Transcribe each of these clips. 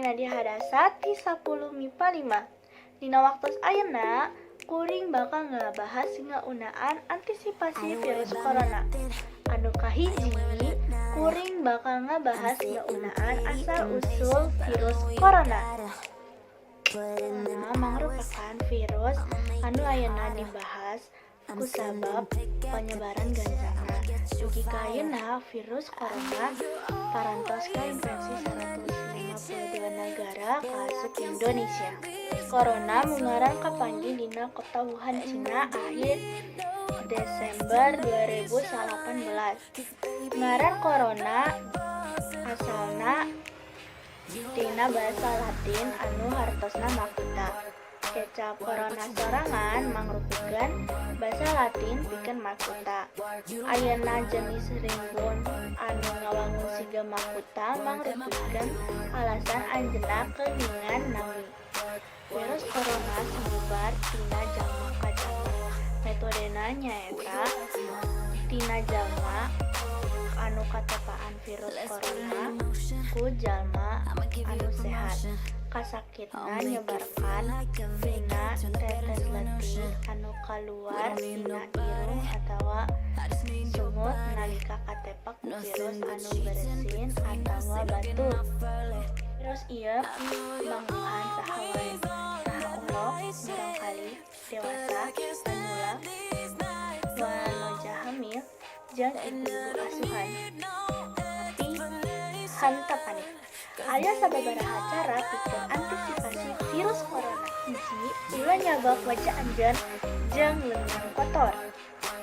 tina dihadasa ti 10 MIPA 5. Dina waktos ayeuna kuring bakal ngabahas ngaunaan antisipasi virus corona. Anu kahiji, kuring bakal ngabahas ngaunaan asal-usul virus corona. Corona merupakan virus anu ayeuna dibahas kusabab penyebaran ganjana. Dugi ka ayeuna virus corona parantos ka infeksi 152 negara kasuk Indonesia. Corona mengarang kapanggi dina kota Wuhan, Cina akhir Desember 2018. Ngaran corona asalna tina bahasa Latin anu hartosna makuta. Kecap corona sorangan mangrupikeun bahasa Latin pikeun makuta. Ayeuna jenis rimbun anu ngawangun siga makuta mangrupikeun alasan anjeunna keuningan nawi. Virus corona sumebar tina jalma ka jalma. Metodena nyaeta tina jalma anu katepaan virus corona ku jalma anu sehat. Kasakitna nyebarkan tina tetes letih anu kaluar tina irung atawa sungut nalika katepak ku virus anu beresin atawa batuk. Virus ieu mangruhan saha wae, saha orok, barangkali dewasa, manula, wanoja hamil, jeung ibu asuhan. Tapi henteu panik. Aya sababaraha cara pikeun antisipasi virus corona. Hiji, ulah nyabak wajah anjeun jeung leungeun kotor.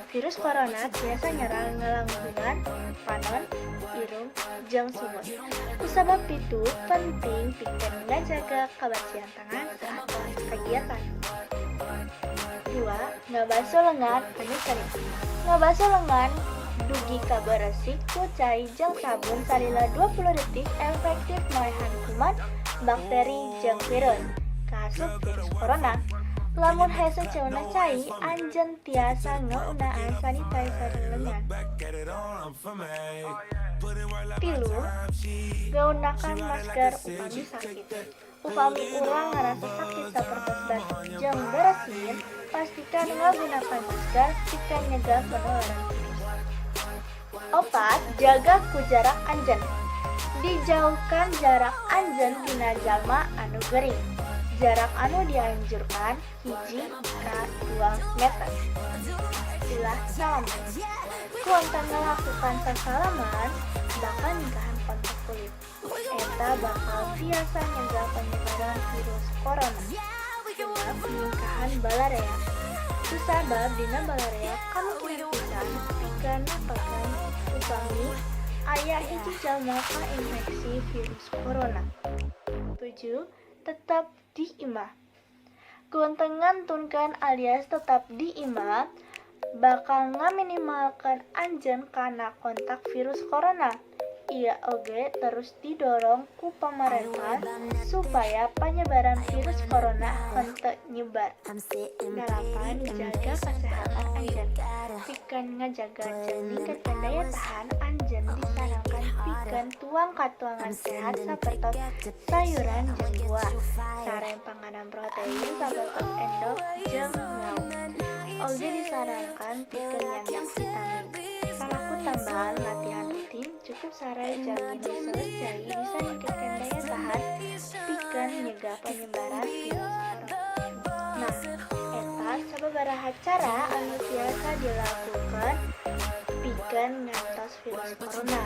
Virus corona biasa nyerang ngelangkungan, panon, irung, jeung sumut. Kusabab itu penting pikeun ngajaga kabersihan tangan saat melakukan kegiatan. 2. Ngabaso lengan anu sering. Ngabaso lengan dugi ka beresik ku cai jeung sabun salila 20 detik efektif naehan kuman, bakteri, jeung virus kasuk virus corona. Lamun hese ceuna cai, anjeun tiasa ngaunaan sanitizer lengan. 3. Gaunakan masker upami sakit. Upami urang ngarasa sakit sapertos batuk jeung beresin, pastikan ngagunakan masker pikeun nyegah penularan virus. 4. Jaga ku jarak anjeun. Dijauhkan jarak anjeun tina jalma anu gering. Jarak anu dianjurkan 1-2 meter. Ulah salaman. Kuantang ngalakukan sasalaman bakal ningkahan kontak kulit. Eta bakal biasa nyegah penyebaran virus corona. 5. Ningkahan balarea. Kusabab dina balarea kamungkinan pisan pikeun nepikeun upami aya hiji jalma kainfeksi virus corona. 7. Tetap di imah. Kuentengan tunkan alias tetap di imah bakal ngaminimalkan anjeun kana kontak virus corona. Ieu oge terus didorong ku pamarentah supaya penyebaran virus corona henteu nyebar. 8. Jaga kesehatan anjeun. Pikeun ngajaga jeung ningkatkeun daya tahan anjeun disarankan pikeun tuang katuangan sehat sapertos sayuran jeung buah, sareng panganan protein sapertos endog jeung lauk. Oge disarankan pikeun nyandak vitamin. Salaku tambahan latihan rutin cukup sare jam 5 selesai bisa ningkatkeun daya tahan pikeun nyegah penyebaran virus corona. Nah, eta sababaraha cara anu tiasa dilakukan pikeun ngantos virus corona.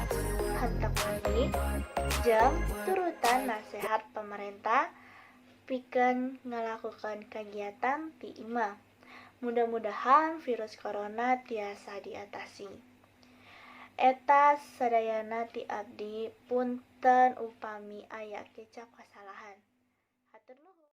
Henteu panik jeung turutan nasihat pemerintah pikeun ngalakukan kegiatan ti imah. Mudah-mudahan virus corona tiasa diatasi. Eta sadayana ti abdi, punten upami aya kecap kasalahan.